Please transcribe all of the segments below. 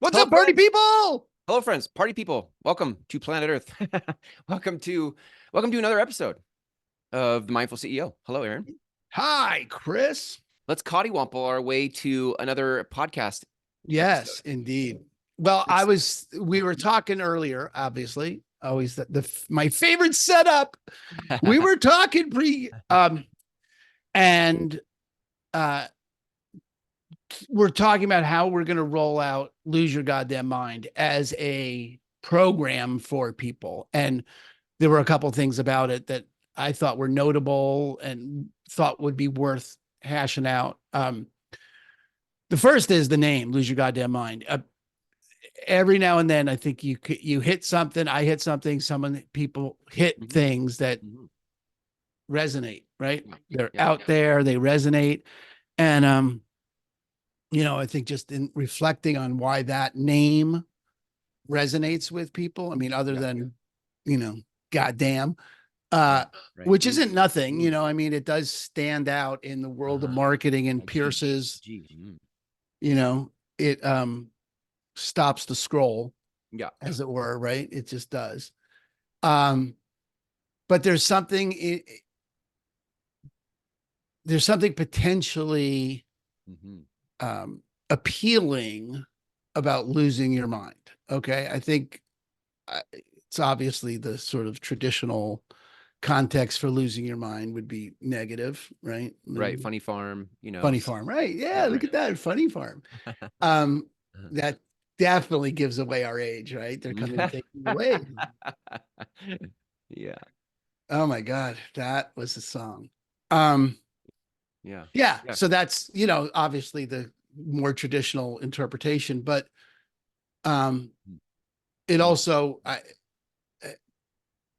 What's Hello, up, party friends. people? Hello, friends. Party people. Welcome to planet Earth. welcome to welcome to another episode of the Mindful CEO. Hello, Aaron. Hi, Chris. Let's cottywomple our way to another podcast Yes, episode. indeed. Well, It's we were talking earlier, obviously, always my favorite setup. We were talking and uh, we're talking about how we're going to roll out Lose Your Goddamn Mind as a program for people. And there were a couple of things about it that I thought were notable and thought would be worth hashing out. The first is the name, Lose Your Goddamn Mind. Every now and then, I think you hit something, I hit something, people hit Mhm, things that mhm. resonate, right? Yeah, They're yeah, out there, they resonate. And I think just in reflecting on why that name resonates with people, I mean, other yeah. than, you know, goddamn, Right, uh, right. which isn't nothing, Mm. I mean, it does stand out in the world of Uh-huh. marketing and Edgy, Pierce's, edgy. Mm. you know, it stops the scroll, Yeah. as it were, right? It just does. Um, but there's something potentially Mhm. appealing about losing your mind. Okay, I think it's obviously the sort of traditional context for losing your mind would be negative, right? Right. Funny farm. Funny farm, right? Yeah, Yeah. look at that funny farm. Um, that definitely gives away our age, right? They're coming to take you away. yeah. Oh my God, that was a song. Um, Yeah. yeah, Yeah. so that's, obviously the more traditional interpretation, but um it Mm. also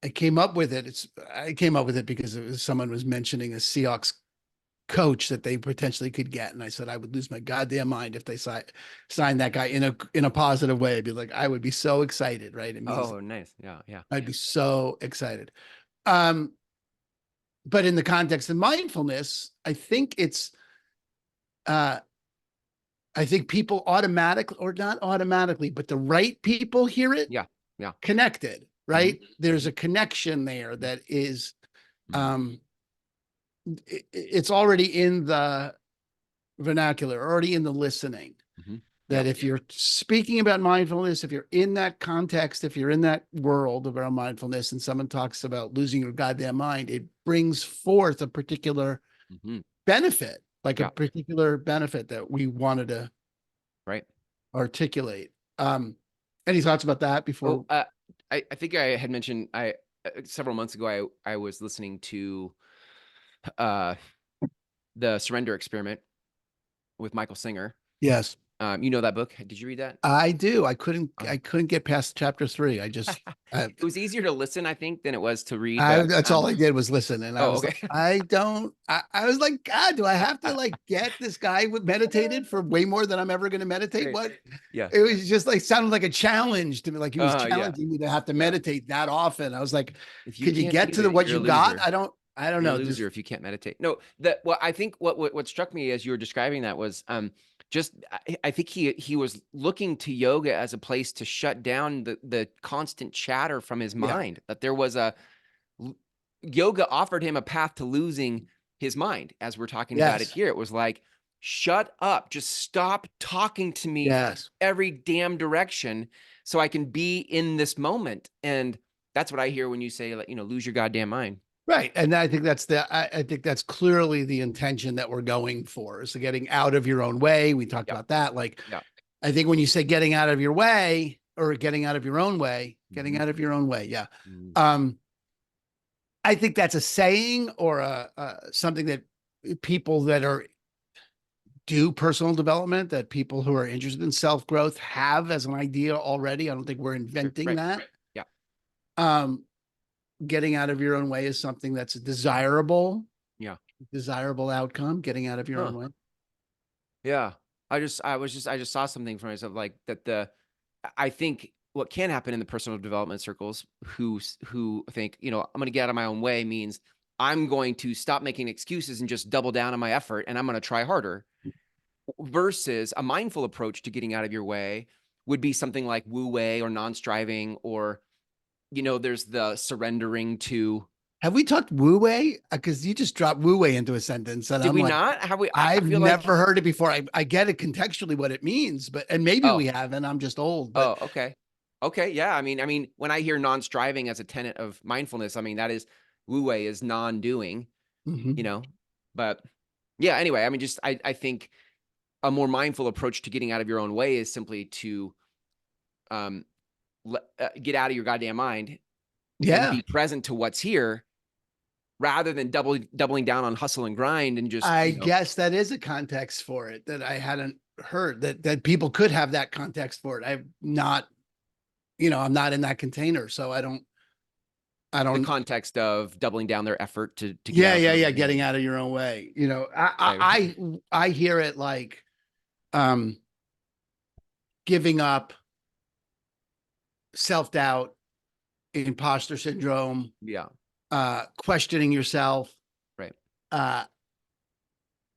I came up with it. I came up with it because someone was mentioning a Seahawks coach that they potentially could get, and I said I would lose my goddamn mind if they sign that guy in a positive way. I'd be like, I would be so excited, right? It means Oh, nice. Yeah. Yeah. I'd be so excited. Um, but in the context of mindfulness, uh I think people automatically, or not automatically, but the right people hear it Yeah. Yeah. connected, Mhm, right? There's mhm, a connection there mhm, that is mhm. um it's already in the vernacular, already in the listening. Mhm. Yeah. That if you're speaking about mindfulness, if you're in that context, if you're in that world around mindfulness and someone talks about losing your goddamn mind, it brings forth a particular Mhm. benefit, like a Yeah. particular benefit that we wanted to Right. articulate. Any thoughts about that Well, before? I think I had mentioned several months ago I was listening to uh the Surrender Experiment with Michael Singer. Yes, You know that book? Did you read that? I do. I couldn't. Uh, I couldn't get past chapter 3. I, it was easier to listen, I think, than it was to read. I But that's all I did was listen, and I oh, was like, okay. I don't. I was like, God, do I have to like get this guy meditated for way more than I'm ever going to meditate? Right. What? Yeah. It was just like sounded like a challenge to me, like he was Yeah. challenging me to have to Yeah. meditate that often. I was like, If you could you can't get do to the it, what you're a you got? loser. I don't You're a know. loser Just if you can't meditate. No, that well, I think what struck me as you were describing that was just I think he was looking to yoga as a place to shut down the constant chatter from his yeah, mind. That there was yoga offered him a path to losing his mind. As we're talking about it yes, here, it was like, shut up, just stop talking to me from yes. every damn direction, so I can be in this moment. And that's what I hear when you say, like, lose your goddamn mind. Right. And I think that's clearly the intention that we're going for is getting out of your own way. We talked Yeah, about that. Like, yeah. I think when you say getting out of your way or getting out of your own way, getting Mhm, out of your own way. Yeah. mhm. Um, I think that's a saying or something that people that are do personal development, that people who are interested in self growth have as an idea already. I don't think we're Sure, inventing right. that. Yeah. Um, Getting out of your own way is something that's Yeah. desirable outcome, getting out of your Huh. own way. Yeah. I just saw something for myself like that. I think what can happen in the personal development circles who think, I'm going to get out of my own way means I'm going to stop making excuses and just double down on my effort and I'm going to try harder, versus a mindful approach to getting out of your way would be something like wu wei or non-striving, or, there's the surrendering to. Have we talked Wu Wei? Because you just dropped Wu Wei into a sentence, and Did I'm we like, not? Have we? I I've feel like, never heard it before. I get it contextually what it means, but and maybe we oh, haven't. I'm just old, but oh, okay. Okay. Yeah. I mean, when I hear non-striving as a tenet of mindfulness, I mean, that is wu wei is non-doing, you mhm. know, but yeah, anyway, I mean, just, I think a more mindful approach to getting out of your own way is simply to, um, get out of your goddamn mind and Yeah. be present to what's here, rather than doubling down on hustle and grind and just, I guess that is a context for it that I hadn't heard that people could have that context for it. I've not, I'm not in that container, so I the don't. context of doubling down their effort to get Yeah, out of yeah, their yeah. own Getting way. out of your own way. Right. I hear it like um giving up, self doubt, imposter syndrome, Yeah. questioning yourself, Right. uh,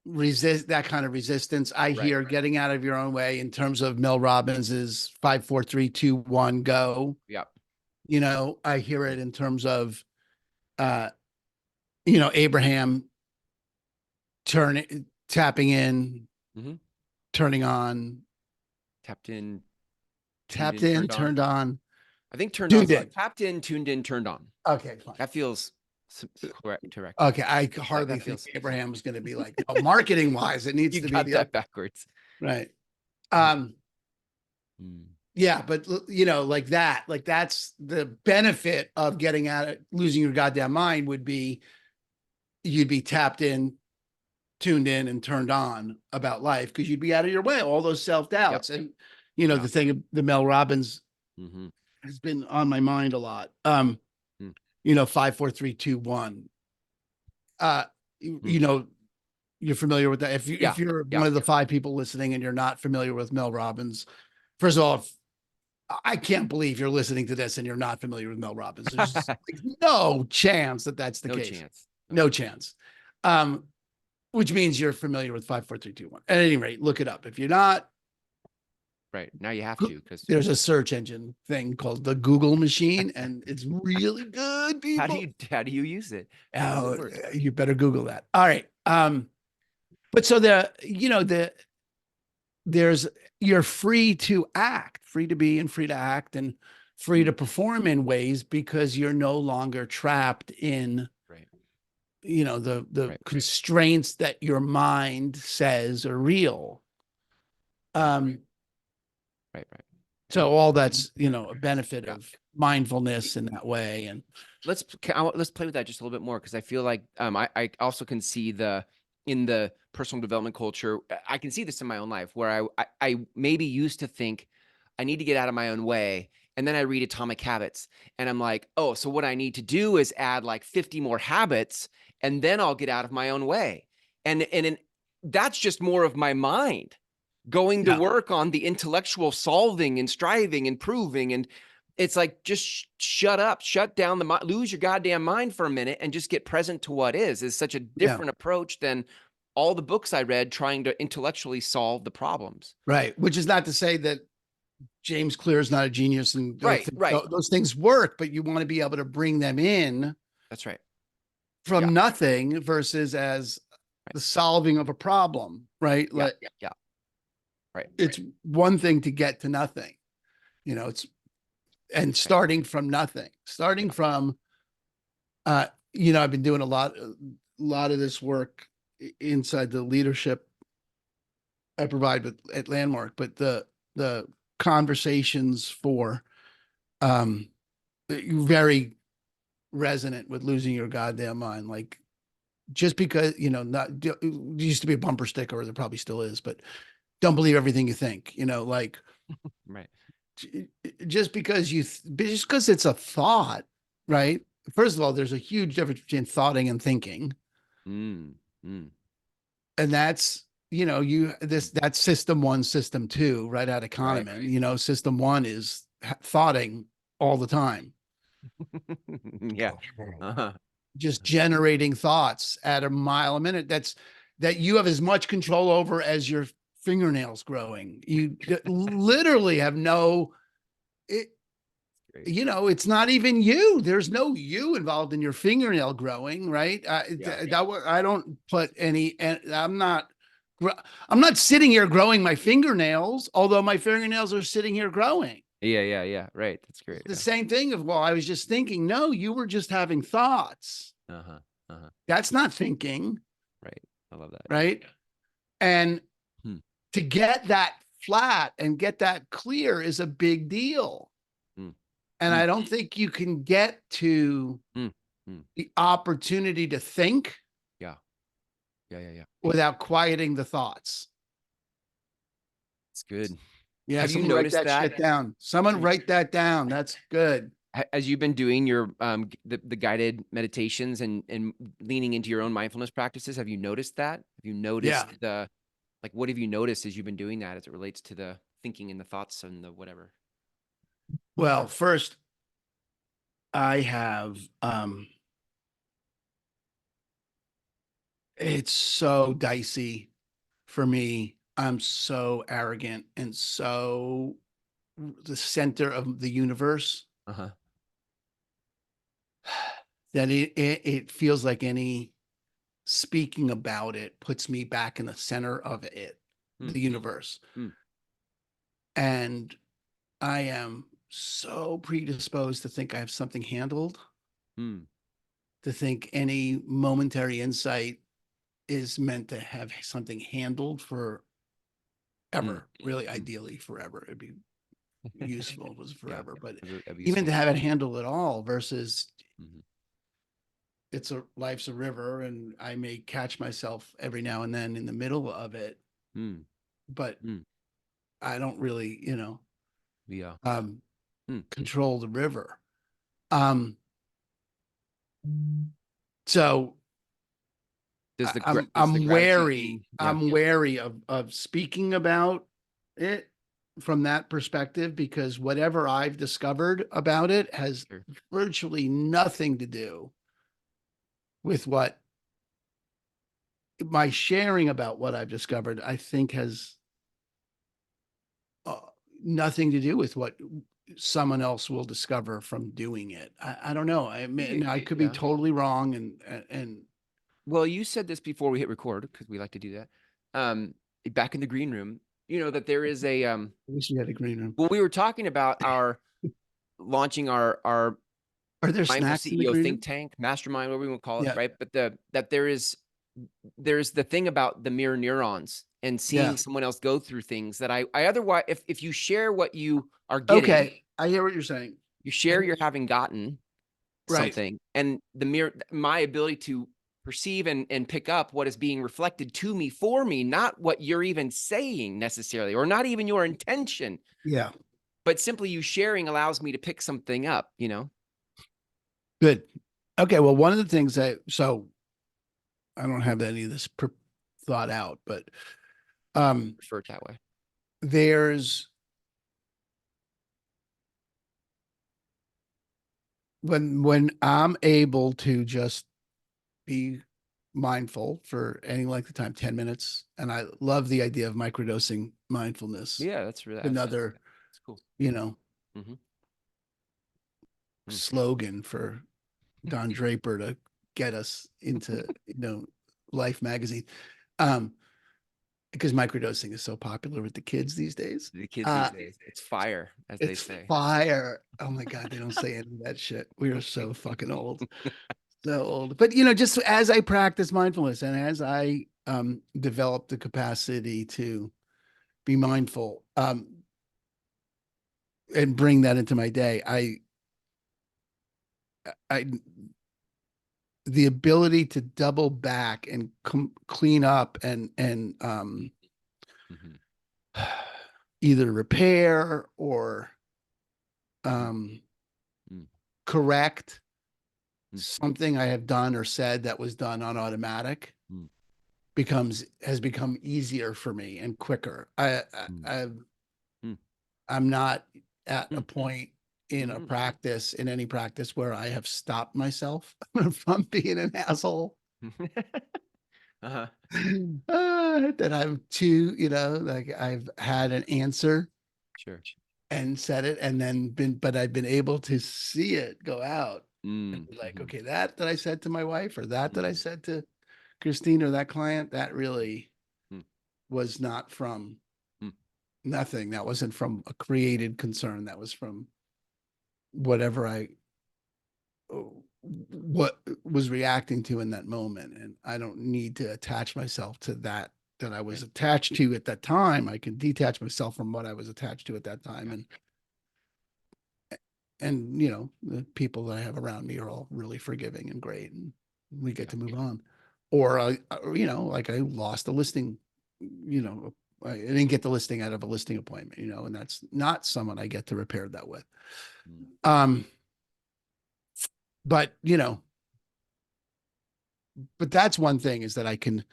resist that kind of resistance. I Right. hear getting out of your own way in terms of Mel Robbins's 5 4 3 2 1 go. Yeah. I hear it in terms of uh, Abraham turning, tapping in, Mm-hmm. turning on, Tapped in, tuned tapped in, in, turned on. turned on, I think turned on. tuned in. Tapped in, tuned in, turned on. Okay, fine. That feels correct. Okay, I That hardly that think feels. Abraham was going to be like, no, marketing wise, it needs You to be got the that other. backwards. Right. Um, Mm. yeah, but like that, like that's the benefit of getting out of losing your goddamn mind would be you'd be tapped in, tuned in, and turned on about life because you'd be out of your way, all those self Yep. doubts. And Yeah. the thing, the Mel Robbins Mm-hmm. has been on my mind a lot. Mm. 5 4 3 2 1. Uh, Mm. you're familiar with that. Yeah. If you're Yeah. one of the 5 people listening and you're not familiar with Mel Robbins, first of all, I can't believe you're listening to this and you're not familiar with Mel Robbins. There's like no chance that that's the No case. chance. No No chance. chance. Um, which means you're familiar with 5 4 3 2 1. At any rate, look it up. If you're not, Right. Now you have to, because there's a search engine thing called the Google machine, and it's really good, how do people. you how do you use it? How does it Oh, work? you better Google that. All right. But so there's you're free to act, free to be and free to act and free to Mm. perform in ways because you're no longer trapped in Right. the Right. constraints that your mind says are real. Right. um Right. Right. so all that's a benefit Yeah. of mindfulness in that way. And let's let's play with that just a little bit more, because I feel like, I also can see in the personal development culture, I can see this in my own life, where I maybe used to think I need to get out of my own way, and then I read Atomic Habits and I'm like, oh, so what I need to do is add like 50 more habits, and then I'll get out of my own way. And that's just more of my mind going to yeah, work on the intellectual solving and striving and proving. And it's like, just shut up, shut down the mind, lose your goddamn mind for a minute and just get present to what is such a yeah, different approach than all the books I read trying to intellectually solve the problems. right. Which is not to say that James Clear is not a genius and Right, right. those things work, but you want to be able to bring them in That's right. Yeah, from nothing versus as right. the solving of a problem, right? Yeah, Like yeah. Right. it's one thing to get to nothing, it's and Right. starting from nothing, starting Yeah. from I've been doing a lot of this work inside the leadership I provide at Landmark, but the conversations for very resonant with losing your goddamn mind. Like just because not it used to be a bumper sticker, or there probably still is, but don't believe everything you think. Like Right. just because it's a thought, right? First of all, there's a huge difference between thoughting and thinking, Mm, mm. and that's that's system one, system two, right out of Right. Kahneman. System one is thoughting all the time, Yeah. Uh-huh. just generating thoughts at a mile a minute. That you have as much control over as your fingernails growing. You literally have no, it, Great. you know, it's not even you. There's no you involved in your fingernail growing, right? Yeah. I don't put any, and I'm not sitting here growing my fingernails, although my fingernails are sitting here growing. Yeah. Right. That's great. The Yeah. same thing of, well, I was just thinking, no, you were just having thoughts. Uh-huh. Uh-huh. That's not thinking, Right. I love that. Yeah. right? And Hmm. to get that flat and get that clear is a big deal. Mm. And Mm. I don't think you can get to Mm. Mm. the opportunity to think Yeah. Yeah. without quieting the thoughts. It's good. Yeah, Have you someone write noticed that that shit down. Someone have you, write that down. That's good. as you've been doing your the guided meditations and leaning into your own mindfulness practices? Have you noticed that? Have you Yeah. noticed the like what have you noticed as you've been doing that as it relates to the thinking and the thoughts and the whatever? Well, first I have it's so dicey for me. I'm so arrogant and so the center of the universe Uh-huh. that it feels like any speaking about it puts me back in the center of it, Mm. the universe. Mm. And I am so predisposed to think I have something handled, Mm. to think any momentary insight is meant to have something handled forever, Mm. really Mm. ideally forever. It'd be useful was Yeah. forever, but That'd be even useful. to have it handled at all versus Mhm. it's a life's a river and I may catch myself every now and then in the middle of it, Mm. but Mm. I don't really, Yeah. um, Mm. control the river. Um, so Does the I'm gratitude wary. mean yeah. I'm wary of speaking about it from that perspective because whatever I've discovered about it has Sure. virtually nothing to do with what my sharing about what I've discovered, I think has uh, nothing to do with what someone else will discover from doing it. I don't know. I mean, I could be Yeah. totally wrong and Well, you said this before we hit record because we like to do that. Back in the green room, you know that there is a I wish we had a green room. when we were talking about our launching our Are there mindful snacks in the CEO green think room? tank, mastermind, whatever we want to call it, Yeah. right? But that there's the thing about the mirror neurons and Yeah. seeing someone else go through things that I otherwise if you share what you are getting, Okay. I hear what you're saying. you share And you're having gotten right. something, and the mirror my ability to perceive and pick up what is being reflected to me for me, not what you're even saying necessarily, or not even your intention, Yeah. but simply you sharing allows me to pick something up, you know? Good. Okay. Well, one of the things so I don't have any of this thought out, but um, Refer it that way. there's when I'm able to just be mindful for any length of time, 10 minutes, and I love the idea of microdosing mindfulness. Yeah, that's really Another, that's cool. you know, Mm-hmm. Mm. slogan for Don Draper to get us into, Life magazine. Um, because microdosing is so popular with the kids these days. The kids these days, it's fire, as they It's say. fire. Oh my God, they don't say any of that shit. We are so fucking old. So old. But just as I practice mindfulness and as I develop the capacity to be mindful and bring that into my day, I the ability to double back and clean up and Mhm. either repair or Mm. um, Mm. correct Mm. something I have done or said that was done on automatic Mm. has become easier for me and quicker. Mm. Mm. I'm not at a Mm. point in Mhm. any practice where I have stopped myself from being an asshole. Uh-huh. That I'm too, like I've had an answer Sure. and said it and then but I've been able to see it go out and Mm. be like, Mhm. okay, that I said to my wife or that I Mm. said to Christine or that client, that really Mm. was not from Mm. nothing. That wasn't from a created concern. That was from whatever I what was reacting to in that moment. And I don't need to attach myself to that I was Right. attached to at that time. I can detach myself from what I was attached to at that time. Yeah. And the people that I have around me are all really forgiving and great, and we get Yeah. to move on. Or like I lost a listing, I didn't get the listing out of a listing appointment, and that's not someone I get to repair that with. Mm. Um, but but that's one thing is that I can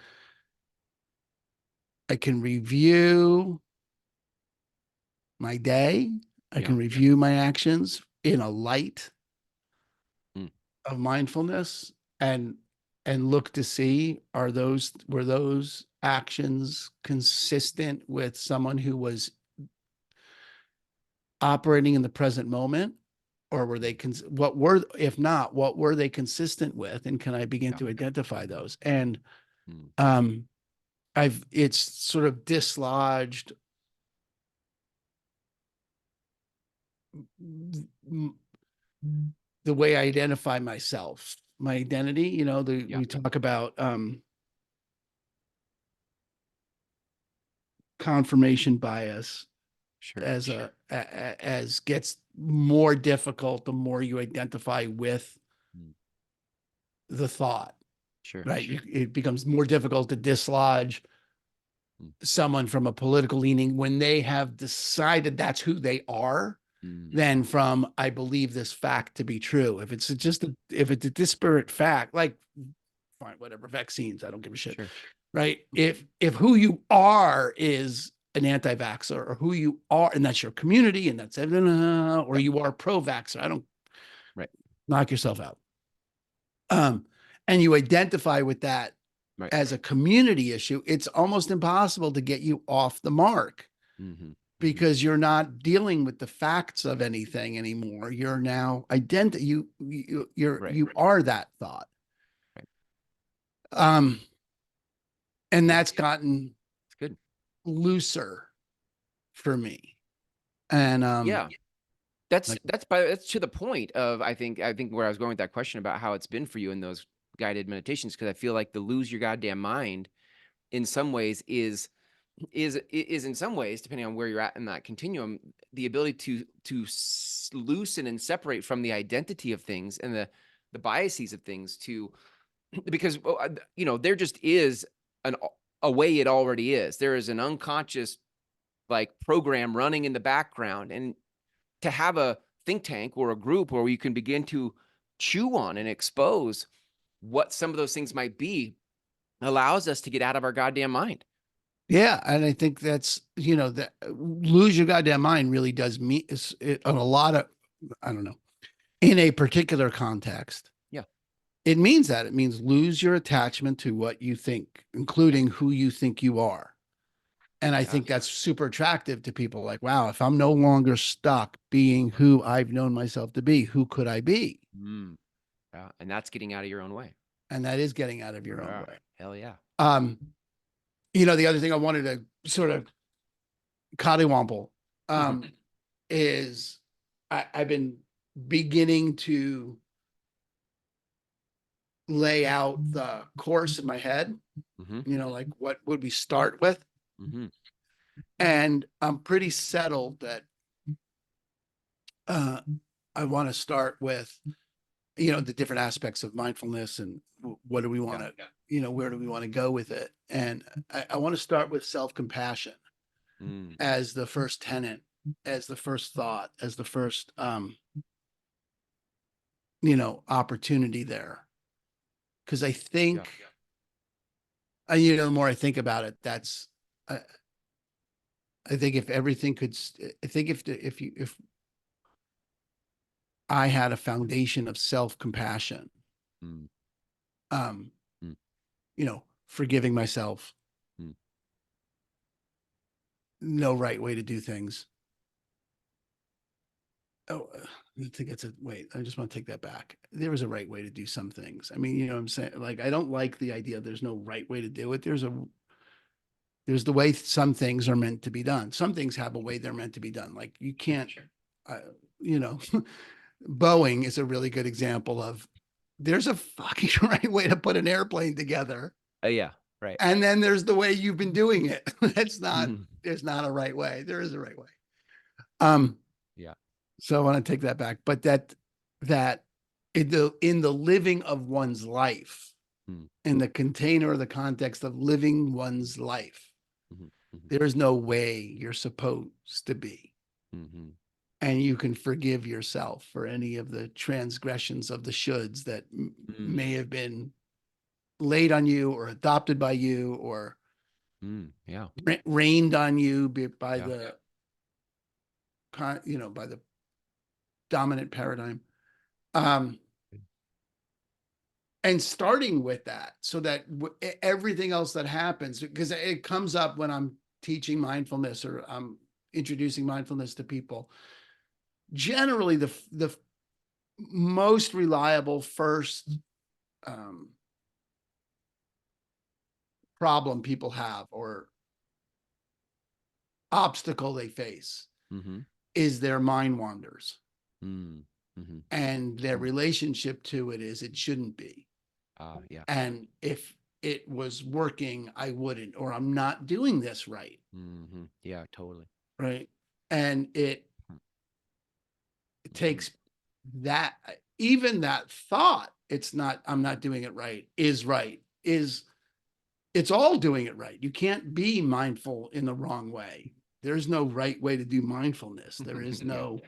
review my day. I Yeah. can review my actions in a light Mm. of mindfulness and look to see were those actions consistent with someone who was operating in the present moment, or were they Mm. what were if not what were they consistent with, and can I begin Yeah. to identify those? And Mm. um I've it's sort of dislodged the way I identify myself, my identity. Yeah. We talk about confirmation bias Sure. as gets more difficult the more you identify with Mm. the thought, Sure. right? It becomes more difficult to dislodge Mm. someone from a political leaning when they have decided that's who they are Mm. than from I believe this fact to be true. If it's a disparate fact, like fine, whatever, vaccines, I don't give a shit. Sure. Right? If who you are is an anti-vaxxer, or who you are, and that's your community, and that's or Yep. you are pro-vaxxer, I don't Right. knock yourself out. Um, and you identify with that Right. as a community issue, it's almost impossible to get you off the mark Mm-hmm. Mm-hmm. because you're not dealing with the facts of anything anymore. You're now Right. you are that thought. Right. Um, and Yeah. that's gotten It's good. looser for me. And Yeah. That's like that's to the point of I think where I was going with that question about how it's been for you in those guided meditations, because I feel like the lose your goddamn mind in some ways is in some ways, depending on where you're at in that continuum, the ability to loosen and separate from the identity of things and the biases of things to because there just is an a way it already is. There is an unconscious like program running in the background, and to have a think tank or a group where you can begin to chew on and expose what some of those things might be allows us to get out of our goddamn mind. yeah, and I think that's that lose your goddamn mind really does mean is it, on a lot of I don't know in a particular context. Yeah. It means that it means lose your attachment to what you think, including who you think you are. And I Yeah. think that's super attractive to people. Like, wow, if I'm no longer stuck being who I've known myself to be, who could I be? Mm. Yeah. And that's getting out of your own way. And that is getting out of your own Yeah. way. Hell yeah. Um, the other thing I wanted to sort of cottywomple is I've been beginning to lay out the course in my head, Mm-hmm. like what would we start with? Mm-hmm. And I'm pretty settled that uh, I want to start with, the different aspects of mindfulness and what do we want Yeah. to, where do we want to go with it? And I want to start with self-compassion Mm. as the first tenet, as the first thought, as the first, opportunity there. Cause I Yeah. think, the more I think about it, I, I think if everything could, I think if I had a foundation of self-compassion, Mm. um, Mm. forgiving myself. Hmm. No right way to do things. Oh, I think it's a wait. I just want to take that back. There is a right way to do some things. I mean, you know what I'm saying? Like, I don't like the idea there's no right way to do it. There's the way some things are meant to be done. Some things have a way they're meant to be done. Like you can't, uh, you know, Boeing is a really good example of there's a fucking right way to put an airplane together. Yeah. Right. And then there's the way you've been doing it. That's not, Mhm. there's not a right way. There is a right way. Um, Yeah. so I want to take that back. But that in the living of one's life, Hmm. in the container or the context of living one's life, Mhm. Mhm. there is no way you're supposed to be. Mhm. And you can forgive yourself for any of the transgressions of the shoulds that Mm. may have been laid on you or adopted by you or Mm. Yeah. rained on you by Yeah. the by the dominant paradigm. Um, and starting with that so that everything else that happens, because it comes up when I'm teaching mindfulness or I'm introducing mindfulness to people. Generally, the most reliable first um, problem people have or obstacle they face Mhm. is their mind wanders, Mm. Mhm. and their Mm. relationship to it is it shouldn't be. Yeah. And if it was working, I wouldn't, or I'm not doing this right. Mhm. Yeah, totally. Right. And it Hmm. Mhm. takes that, even that thought, I'm not doing it right, is right, it's all doing it right. You can't be mindful in the wrong way. There's no right way to do mindfulness. There is Yeah. no,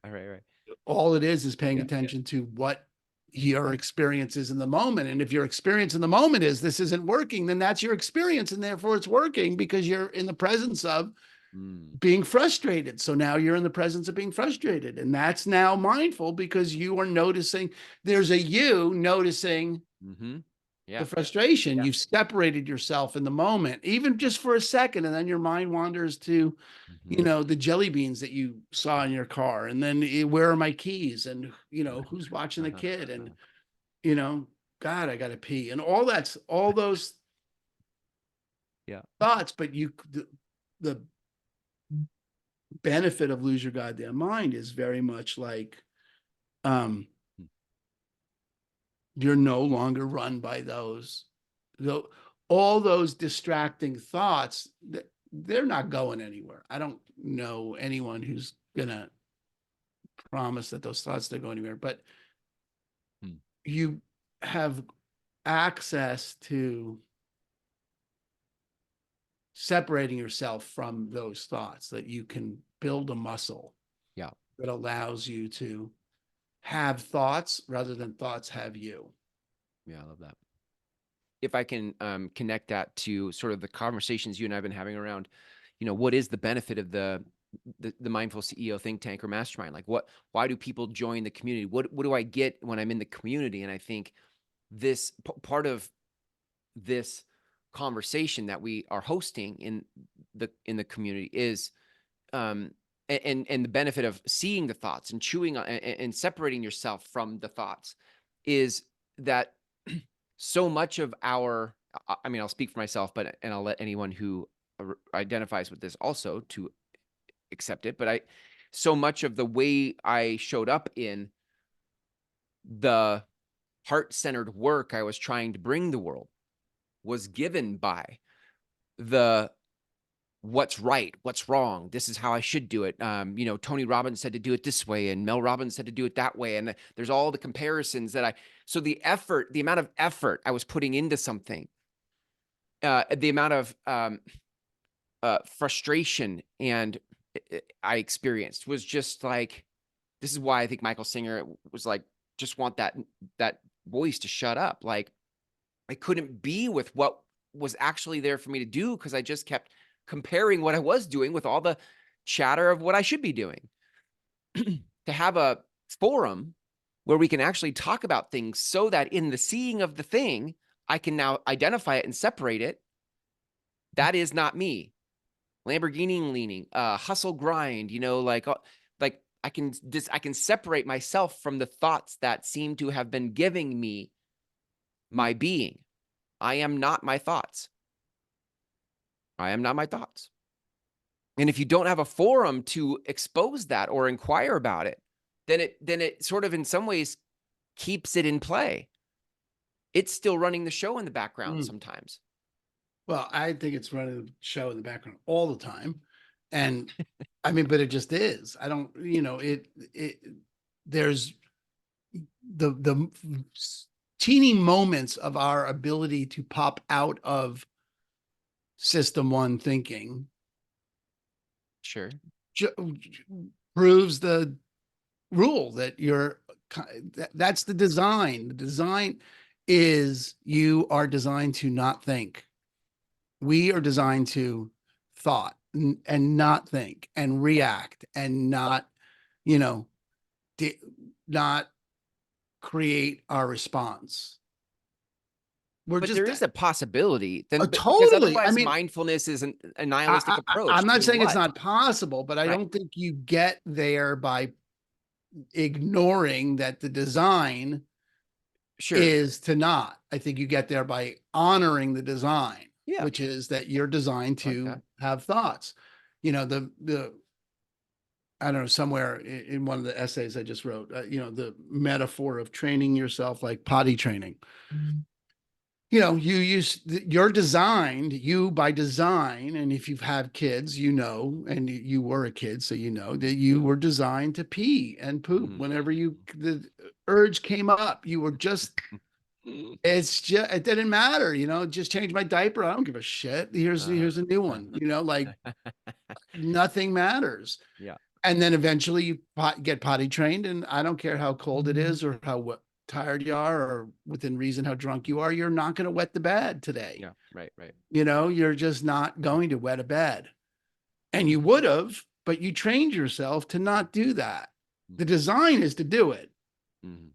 All right, right. all it is paying Yeah. attention to what your experience is in the moment. And if your experience in the moment is this isn't working, then that's your experience. And therefore it's working because you're in the presence of Mm. being frustrated. So now you're in the presence of being frustrated. And that's now mindful because you are noticing there's a you noticing Mhm. the Yeah. frustration. Yeah. You've separated yourself in the moment, even just for a second. And then your mind wanders to, Mhm. the jelly beans that you saw in your car. And then where are my keys? And, who's watching the kid? And, you know, God, I got to pee. And all those Yeah. thoughts. But the benefit of lose your goddamn mind is very much like, um, Mm. you're no longer run by though all those distracting thoughts that they're not going anywhere. I don't know anyone who's gonna promise that those thoughts don't go anywhere, but Mm. you have access to separating yourself from those thoughts, that you can build a muscle Yeah. that allows you to have thoughts rather than thoughts have you. Yeah, I love that. If I can connect that to sort of the conversations you and I've been having around, what is the benefit of the mindful CEO think tank or mastermind? Like why do people join the community? What do I get when I'm in the community? And I think this part of this conversation that we are hosting in the community is um and the benefit of seeing the thoughts and chewing on and separating yourself from the thoughts is that so much of I mean, I'll speak for myself, and I'll let anyone who identifies with this also to accept it. But so much of the way I showed up in the heart-centered work I was trying to bring the world was given by the what's right, what's wrong. This is how I should do it. Tony Robbins said to do it this way, and Mel Robbins said to do it that way. And there's all the comparisons so the amount of effort I was putting into something, the amount of frustration I experienced was just like, this is why I think Michael Singer was like, just want that voice to shut up. Like I couldn't be with what was actually there for me to do because I just kept comparing what I was doing with all the chatter of what I should be doing. To have a forum where we can actually talk about things so that in the seeing of the thing, I can now identify it and separate it. That is not me. Lamborghini leaning, hustle grind, like I can separate myself from the thoughts that seem to have been giving me my being. I am not my thoughts. I am not my thoughts. And if you don't have a forum to expose that or inquire about it, then it sort of in some ways keeps it in play. It's still running the show in the background Mm. sometimes. Well, I think it's running the show in the background all the time. And I mean, but it just is. I don't, there's the teeny moments of our ability to pop out of system one thinking Sure. proves the rule that that's the design. The design is you are designed to not think. We are designed to thought and not think and react and not, you know, not create our response. We're But just there is a possibility then, because totally. I otherwise mean, mindfulness is a nihilistic approach I'm not to saying it's what? not possible, but I Right. don't think you get there by ignoring that the design Sure. is to not. I think you get there by honoring the design, Yeah. which is that you're designed I like that. to have thoughts. The I don't know, somewhere in one of the essays I just wrote, the metaphor of training yourself like potty training. You're designed, you by design, and if you've had kids, and you were a kid, so you know that you were designed to pee and poop Mhm. whenever the urge came up. You were just it didn't matter, just change my diaper. I don't give a shit. Here's a new one, like nothing matters. Yeah. And then eventually you get potty trained, and I don't care how cold it is or how tired you are or within reason how drunk you are, you're not going to wet the bed today. Yeah. Right. Right. You're just not going to wet a bed. And you would have, but you trained yourself to not do that. The design is to do it. Mm-hmm.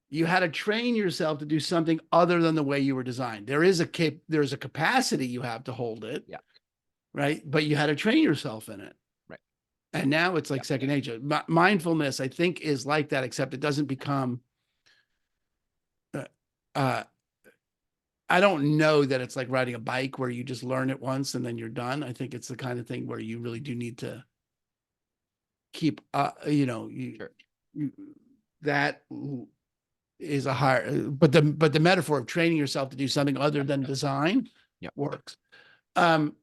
You had to train yourself to do something other than the way you were designed. There's a capacity you have to hold it, Yeah. right? But you had to train yourself in it. Right. And now it's Yeah. like second nature. Mindfulness, I think, is like that, except it doesn't become. Uh, uh, I don't know that it's like riding a bike where you just learn it once and then you're done. I think it's the kind of thing where you really do need to keep. Sure. You that is a higher. But the metaphor of training yourself to do something other than design Yeah. works. Um,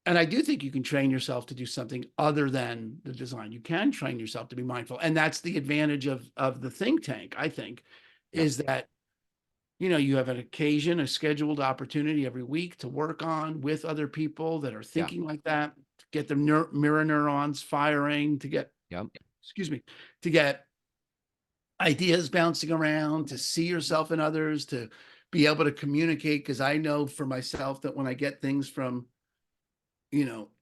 and I do think you can train yourself to do something other than the design. You can train yourself to be mindful, and that's the advantage of the think tank. I think Yeah. is that you have an occasion, a scheduled opportunity every week to work on with other people that are Yeah. thinking like that, to get the mirror neurons firing, to get Yeah. excuse me, to get ideas bouncing around, to see yourself in others, to be able to communicate. Because I know for myself that when I get things from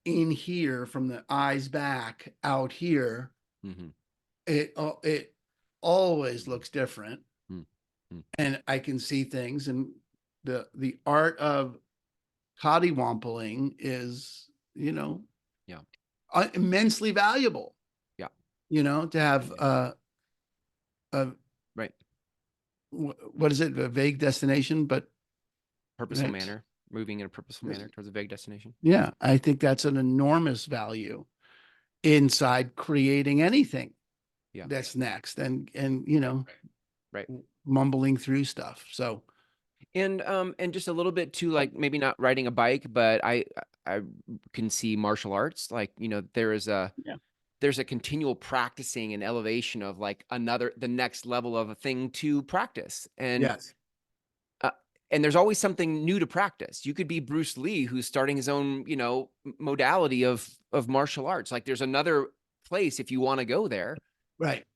in here from the eyes back out here, Mm-hmm. it always looks different, Mm-hmm. and I can see things. And the art of coddywampling is, Yeah. immensely valuable. Yeah. To have Yeah. a Right. what is it, a vague destination, but Purposeful right, manner, moving in a purposeful manner towards a vague destination. yeah, I think that's an enormous value inside creating anything Yeah. that's next, and Right. mumbling through stuff. So And just a little bit too, like maybe not riding a bike, but I can see martial arts. Like, yeah, there's a continual practicing and elevation of like the next level of a thing to practice. yes, Uh, and there's always something new to practice. You could be Bruce Lee, who's starting his own, modality of martial arts. Like there's another place if you want to go there, right,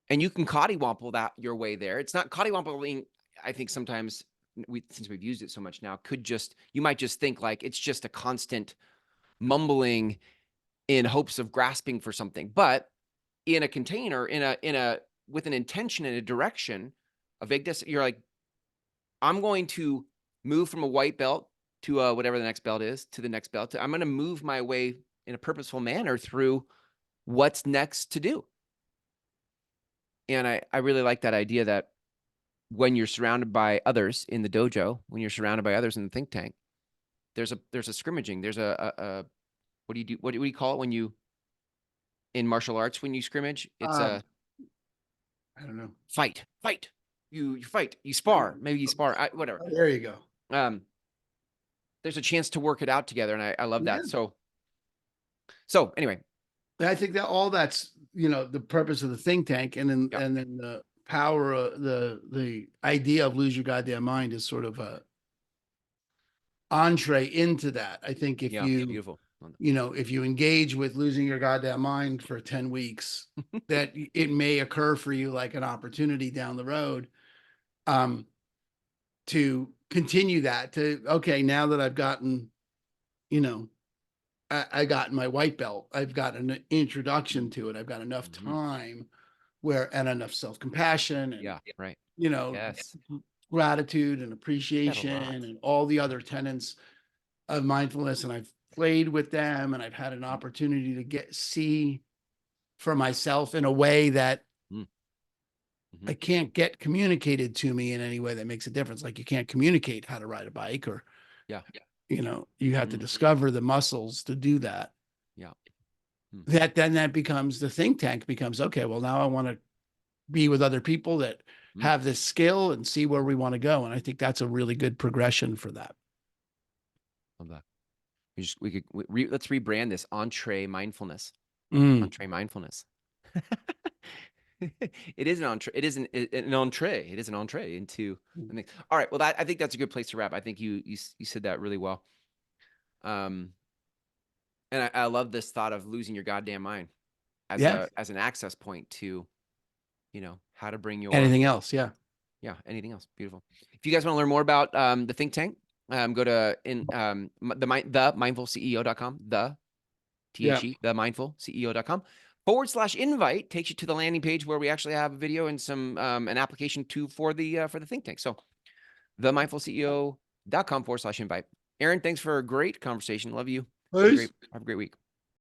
and you can cottywomple that your way there. It's not cottywompling. I think sometimes since we've used it so much now, you might just think like it's just a constant mumbling in hopes of grasping for something. But in a container, with an intention and a direction, you're like, I'm going to move from a white belt to whatever the next belt is, to the next belt. I'm going to move my way in a purposeful manner through what's next to do. And I really like that idea that when you're surrounded by others in the dojo, when you're surrounded by others in the think tank, there's a scrimmaging. There's a what do you do? What do you call it when you in martial arts when you scrimmage? It's a I don't know. fight. You fight. You spar. Maybe you spar. Whatever. Oh, there you go. There's a chance to work it out together, and I love Yeah. that. So anyway, I think that all that's, the purpose of the think tank, and then yeah, the power of the idea of lose your goddamn mind is sort of a entree into that. I think if yeah, you, beautiful. if you engage with losing your goddamn mind for 10 weeks, that it may occur for you like an opportunity down the road, to continue that, to, okay, now that I've gotten, you know, I got my white belt, I've got an introduction to it, I've got enough time where, and enough self-compassion and, Yeah, right. you know, Yes, gratitude and got a appreciation lot. and all the other tenets of mindfulness. And I've played with them, and I've had an opportunity to see for myself in a way that I can't get communicated to me in any way that makes a difference. Like, you can't communicate how to ride a bike, or, Yeah, you have to discover the muscles to do that. yeah. That becomes, the think tank becomes, okay, well, now I want to be with other people that have this skill and see where we want to go. And I think that's a really good progression for that. Love that. Let's rebrand this entree mindfulness. Entree mindfulness. It is an entree. It is an entree. It is an entree into the thing. All right. Well, I think that's a good place to wrap. I think you said that really well. And I love this thought of losing your goddamn mind as Yeah. as an access point to, how to bring your Anything else? Yeah. anything else. Beautiful. If you guys want to learn more about the think tank, go to the mindfulceo.com, Yeah. the mindfulceo.com /invite takes you to the landing page where we actually have a video and some an application for the think tank. So the mindfulceo.com /invite. Aaron, thanks for a great conversation. Love you. Have a great week.